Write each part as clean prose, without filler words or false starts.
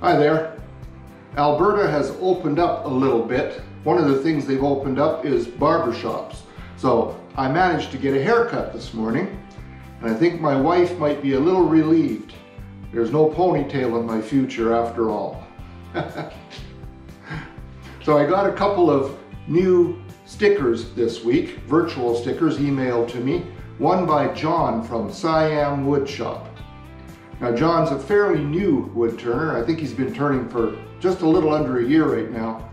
Hi there. Alberta has opened up a little bit. One of the things they've opened up is barbershops. So I managed to get a haircut this morning, and I think my wife might be a little relieved. There's no ponytail in my future after all. So I got a couple of new stickers this week, virtual stickers emailed to me. One by John from Siam Wood Shop. Now John's a fairly new wood turner. I think he's been turning for just a little under a year right now.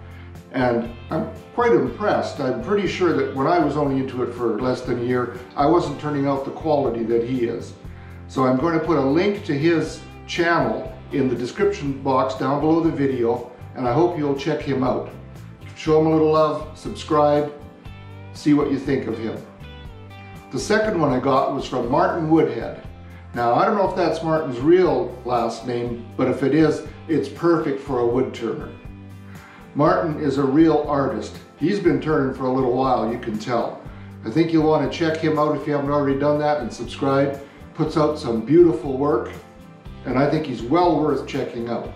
And I'm quite impressed. I'm pretty sure that when I was only into it for less than a year, I wasn't turning out the quality that he is. So I'm going to put a link to his channel in the description box down below the video, and I hope you'll check him out. Show him a little love, subscribe, see what you think of him. The second one I got was from Martin Woodhead. Now, I don't know if that's Martin's real last name, but if it is, it's perfect for a wood turner. Martin is a real artist. He's been turning for a little while, you can tell. I think you'll want to check him out if you haven't already done that, and subscribe. Puts out some beautiful work, and I think he's well worth checking out.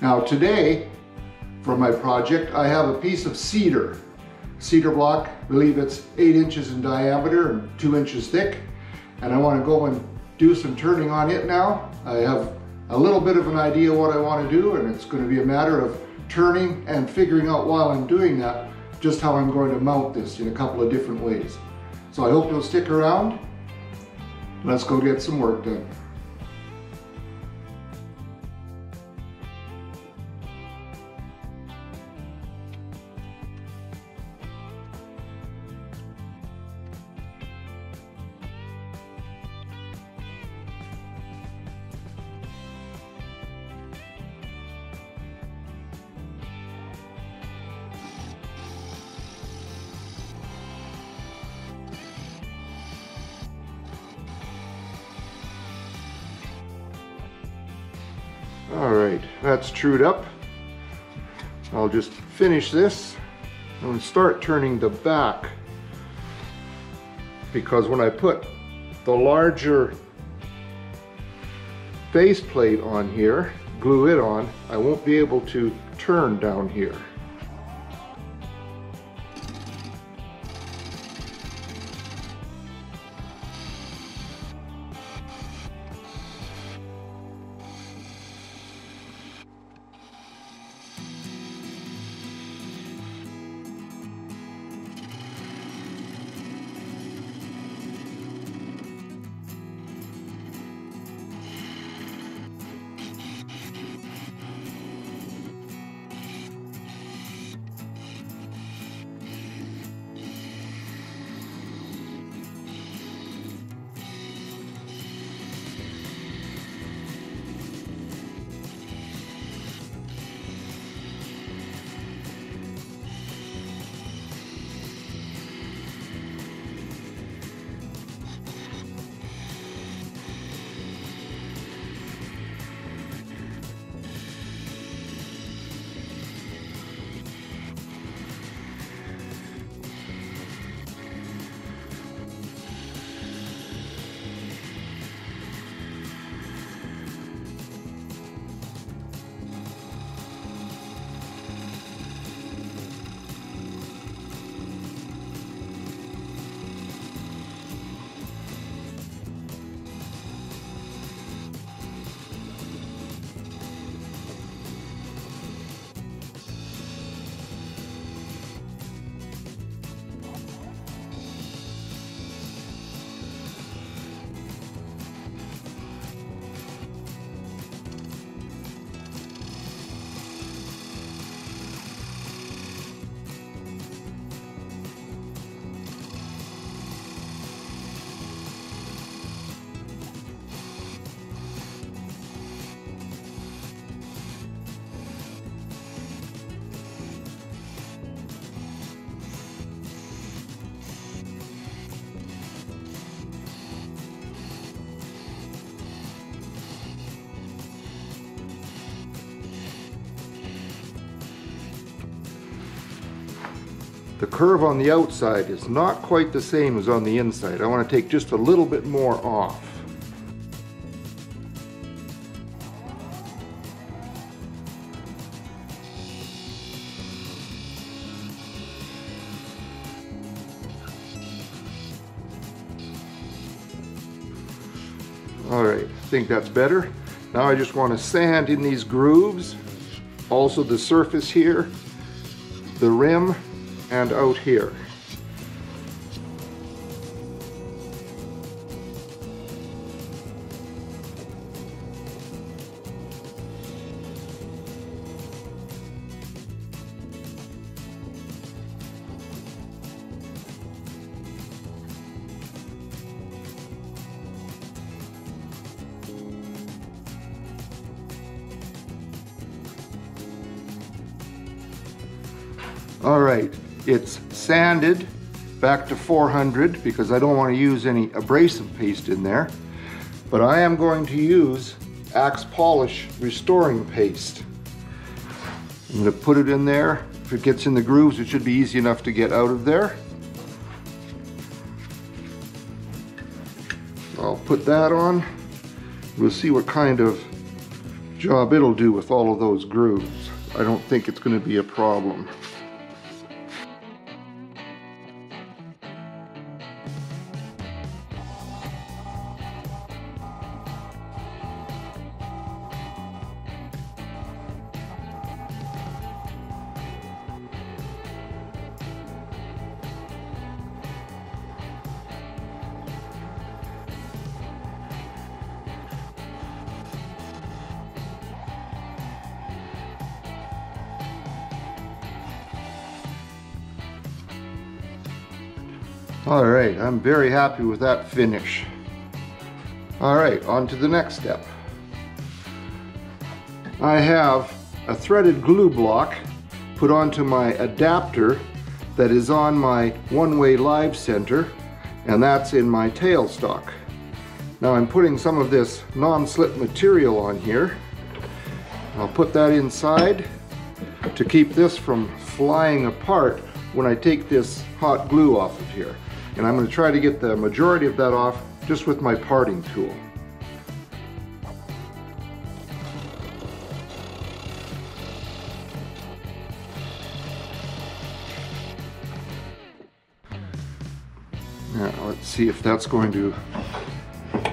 Now today, for my project, I have a piece of cedar. Cedar block, I believe it's 8 inches in diameter and 2 inches thick. And I want to go and do some turning on it now. I have a little bit of an idea what I want to do, and it's going to be a matter of turning and figuring out while I'm doing that just how I'm going to mount this in a couple of different ways. So I hope you'll stick around. Let's go get some work done. Alright, that's trued up. I'll just finish this and start turning the back, because when I put the larger faceplate on here, glue it on, I won't be able to turn down here. The curve on the outside is not quite the same as on the inside. I want to take just a little bit more off. All right, I think that's better. Now I just want to sand in these grooves, also the surface here, the rim, and out here. All right, it's sanded back to 400 because I don't want to use any abrasive paste in there, but I am going to use Axe Polish Restoring Paste. I'm going to put it in there. If it gets in the grooves, it should be easy enough to get out of there. I'll put that on. We'll see what kind of job it'll do with all of those grooves. I don't think it's going to be a problem. All right, I'm very happy with that finish. All right, on to the next step. I have a threaded glue block put onto my adapter that is on my one-way live center, and that's in my tailstock. Now I'm putting some of this non-slip material on here. I'll put that inside to keep this from flying apart when I take this hot glue off of here. And I'm going to try to get the majority of that off just with my parting tool. Now let's see if that's going to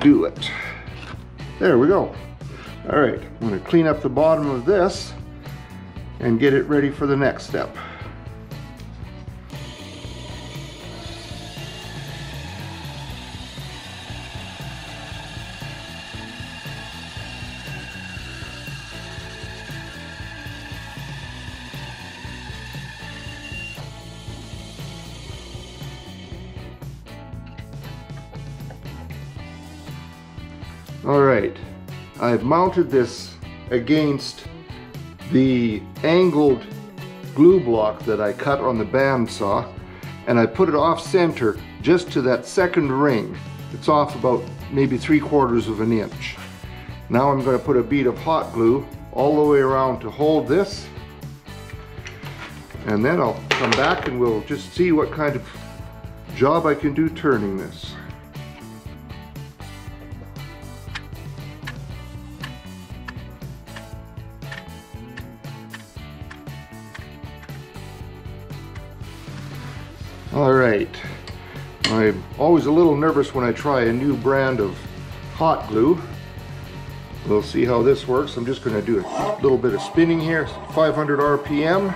do it. There we go. All right, I'm going to clean up the bottom of this and get it ready for the next step. All right, I've mounted this against the angled glue block that I cut on the bandsaw, and I put it off center just to that second ring. It's off about maybe 3/4 of an inch. Now I'm going to put a bead of hot glue all the way around to hold this, and then I'll come back and we'll just see what kind of job I can do turning this. All right, I'm always a little nervous when I try a new brand of hot glue. We'll see how this works. I'm just going to do a little bit of spinning here, 500 RPM.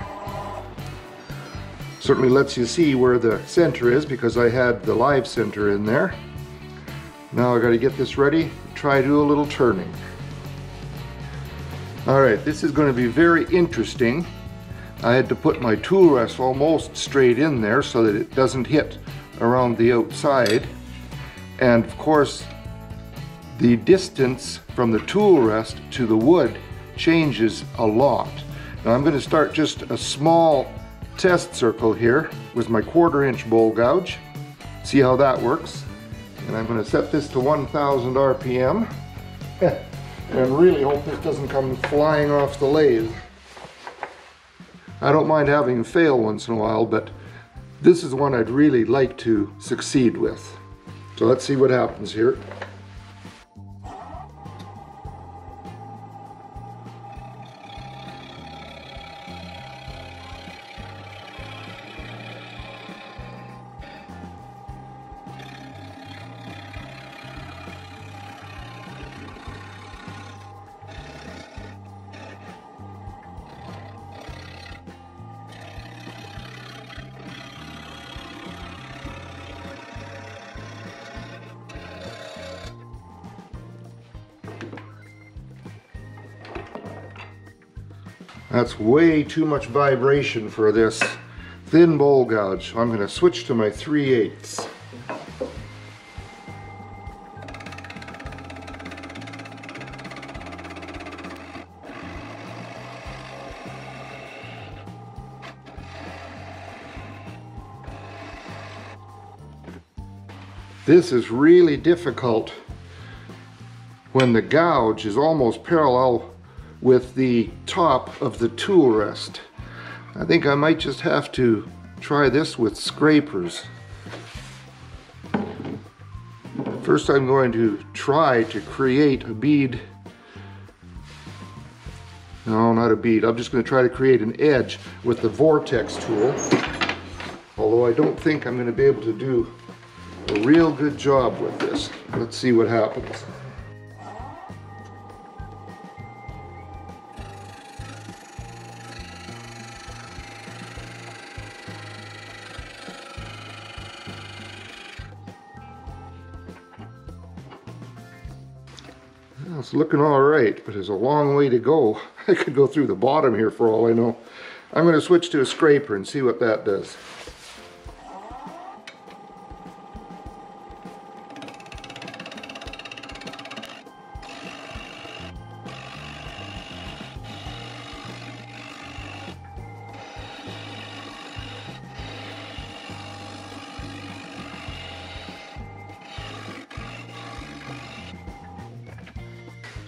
Certainly lets you see where the center is because I had the live center in there. Now I got to get this ready, try to do a little turning. All right, this is going to be very interesting. I had to put my tool rest almost straight in there so that it doesn't hit around the outside. And of course, the distance from the tool rest to the wood changes a lot. Now I'm going to start just a small test circle here with my 1/4 inch bowl gouge. See how that works. And I'm going to set this to 1000 RPM and really hope this doesn't come flying off the lathe. I don't mind having a fail once in a while, but this is one I'd really like to succeed with. So let's see what happens here. That's way too much vibration for this thin bowl gouge. I'm going to switch to my 3/8. This is really difficult when the gouge is almost parallel with the top of the tool rest. I think I might just have to try this with scrapers. First I'm going to try to create a bead. No, not a bead. I'm just going to try to create an edge with the vortex tool. Although I don't think I'm going to be able to do a real good job with this. Let's see what happens. Well, it's looking all right, but there's a long way to go. I could go through the bottom here for all I know. I'm going to switch to a scraper and see what that does.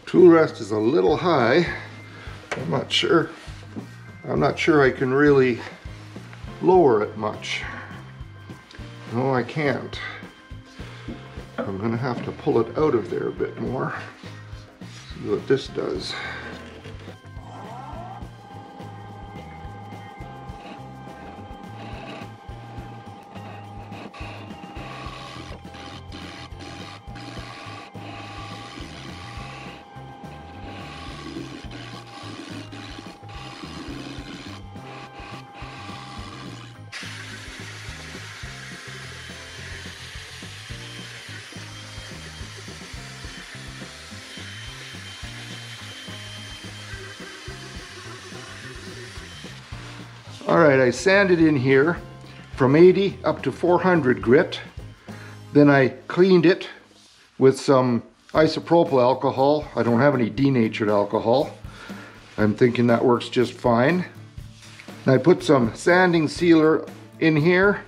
Tool rest is a little high. I'm not sure I can really lower it much. No, I can't. I'm gonna have to pull it out of there a bit more. See what this does. Alright, I sanded in here from 80 up to 400 grit. Then I cleaned it with some isopropyl alcohol. I don't have any denatured alcohol. I'm thinking that works just fine. And I put some sanding sealer in here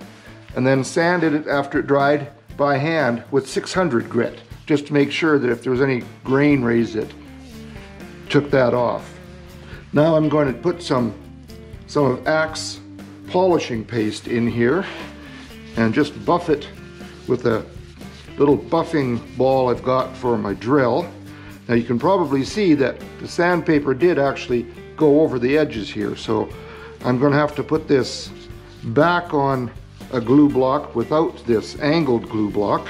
and then sanded it after it dried by hand with 600 grit, just to make sure that if there was any grain raised, it took that off. Now I'm going to put some of Axe polishing paste in here and just buff it with a little buffing ball I've got for my drill. Now you can probably see that the sandpaper did actually go over the edges here, so I'm going to have to put this back on a glue block without this angled glue block.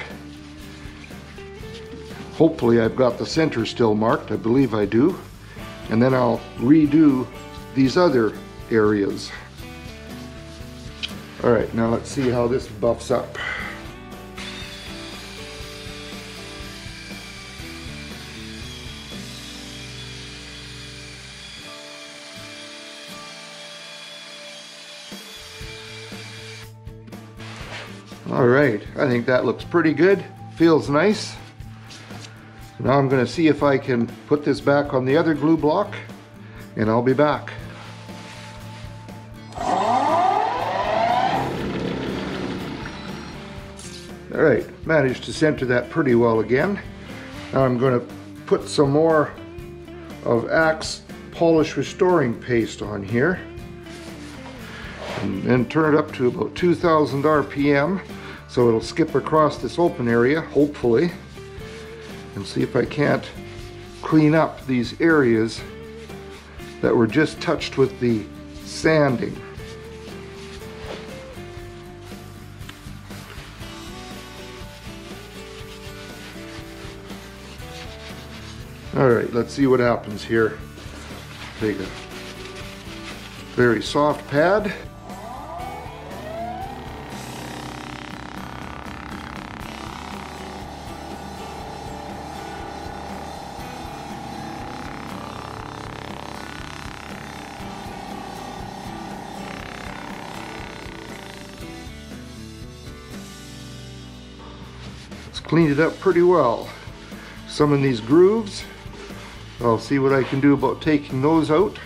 Hopefully I've got the center still marked. I believe I do. And then I'll redo these other areas. All right, now let's see how this buffs up. All right, I think that looks pretty good. Feels nice. Now I'm going to see if I can put this back on the other glue block, and I'll be back. All right, managed to center that pretty well again. Now I'm going to put some more of Axe polish restoring paste on here and then turn it up to about 2000 RPM so it'll skip across this open area, hopefully, and see if I can't clean up these areas that were just touched with the sanding. All right, let's see what happens here. Take a very soft pad. cleaned it up pretty well. Some in these grooves, I'll see what I can do about taking those out.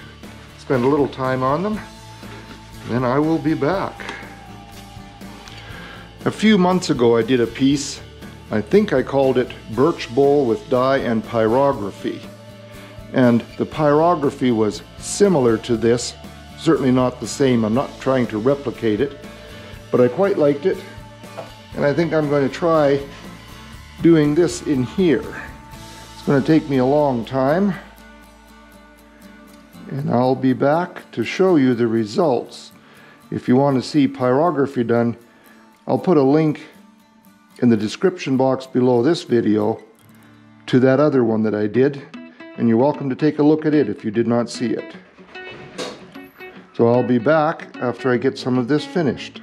Spend a little time on them, then I will be back. A few months ago I did a piece, I think I called it Birch Bowl with Dye and Pyrography. And the pyrography was similar to this, certainly not the same. I'm not trying to replicate it, but I quite liked it. And I think I'm going to try doing this in here. It's going to take me a long time. And I'll be back to show you the results. If you want to see pyrography done, I'll put a link in the description box below this video to that other one that I did. And you're welcome to take a look at it if you did not see it. So I'll be back after I get some of this finished.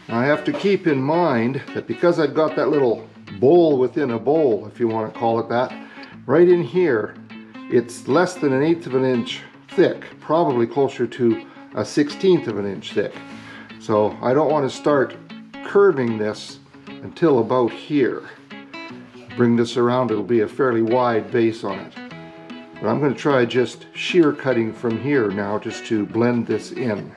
I have to keep in mind that because I've got that little bowl within a bowl, if you want to call it that, right in here, it's less than 1/8 of an inch thick, probably closer to a 1/16 of an inch thick. So I don't want to start curving this until about here. Bring this around, it'll be a fairly wide base on it. But I'm going to try just shear cutting from here now just to blend this in.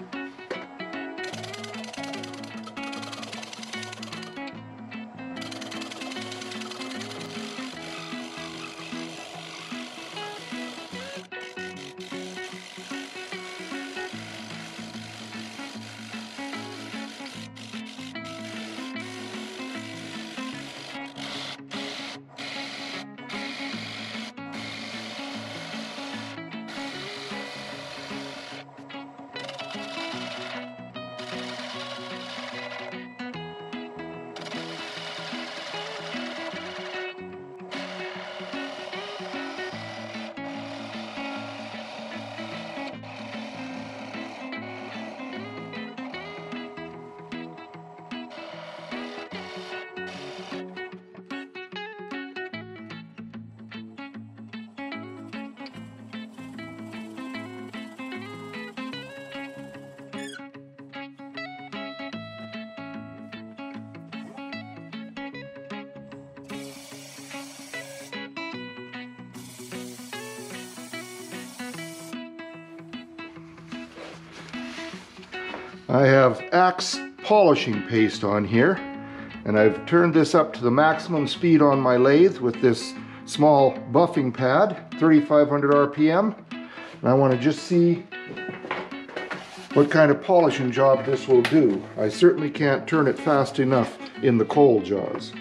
I have Axe polishing paste on here, and I've turned this up to the maximum speed on my lathe with this small buffing pad, 3500 RPM, and I want to just see what kind of polishing job this will do. I certainly can't turn it fast enough in the coal jaws.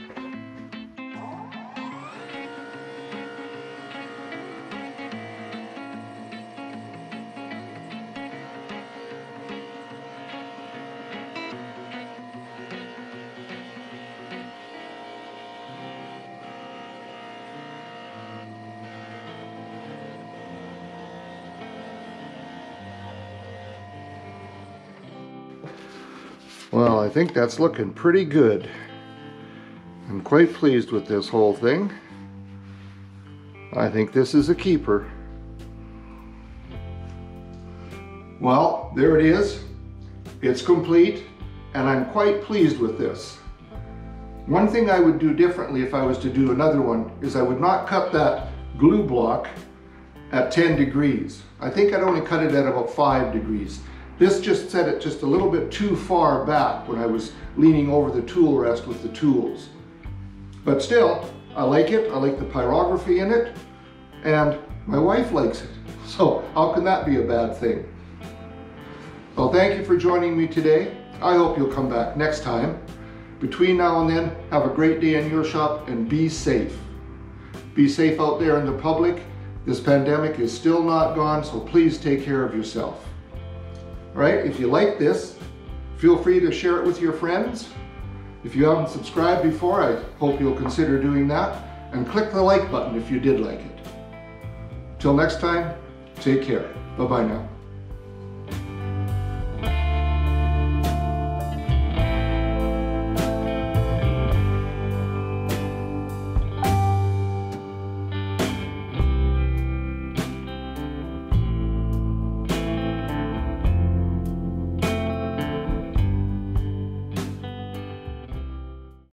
Well, I think that's looking pretty good. I'm quite pleased with this whole thing. I think this is a keeper. Well, there it is. It's complete, and I'm quite pleased with this. One thing I would do differently if I was to do another one is I would not cut that glue block at 10 degrees. I think I'd only cut it at about 5 degrees. This just set it just a little bit too far back when I was leaning over the tool rest with the tools. But still, I like it. I like the pyrography in it, and my wife likes it. So how can that be a bad thing? Well, thank you for joining me today. I hope you'll come back next time. Between now and then, have a great day in your shop and be safe. Be safe out there in the public. This pandemic is still not gone, so please take care of yourself. All right, if you like this, feel free to share it with your friends. If you haven't subscribed before, I hope you'll consider doing that, and click the like button if you did like it. Till next time, take care. Bye-bye now.